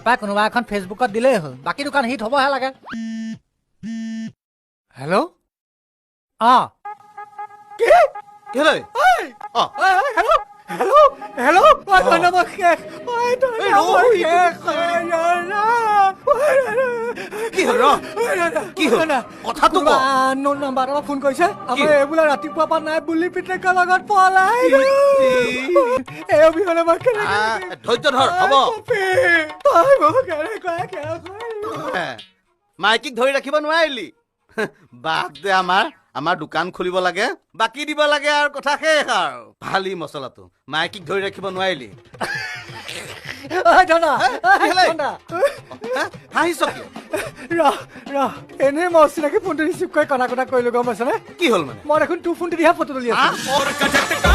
নাপায় কোনোবা এখন ফেচবুকত দিলেই হ'ল বাকী দোকান হিট হ'বহে লাগে হেল্ল' কি কেলৈ হেল্ল' কি হ'ল কথাটো ক নাম্বাৰ এটা ফোন কৰিছে আমাৰ এই বোলে ৰাতিপুৱা পৰা নাই বুলি পিতেকৰ লগত পলাই এই অবিহনে মই ধৈৰ্য ধৰ হ'ব মাইকীক ধৰি ৰাখিব নোৱাৰিলি বাদ দে আমাৰ দোকান খুলিব লাগে বাকী দিব লাগে আৰু কথা শেষ আৰু ভালি মছলাটো মাইকীক ধৰি ৰাখিব নোৱাৰিলি হাঁহিছ এনেই মই চিনাকি ফোনটো ৰিচিভ কৰি কনা কৰিলো গম পাইছনে কি হ'ল মানে মই দেখোন তোৰ ফোনটো দিহা ফটো তুলি আছো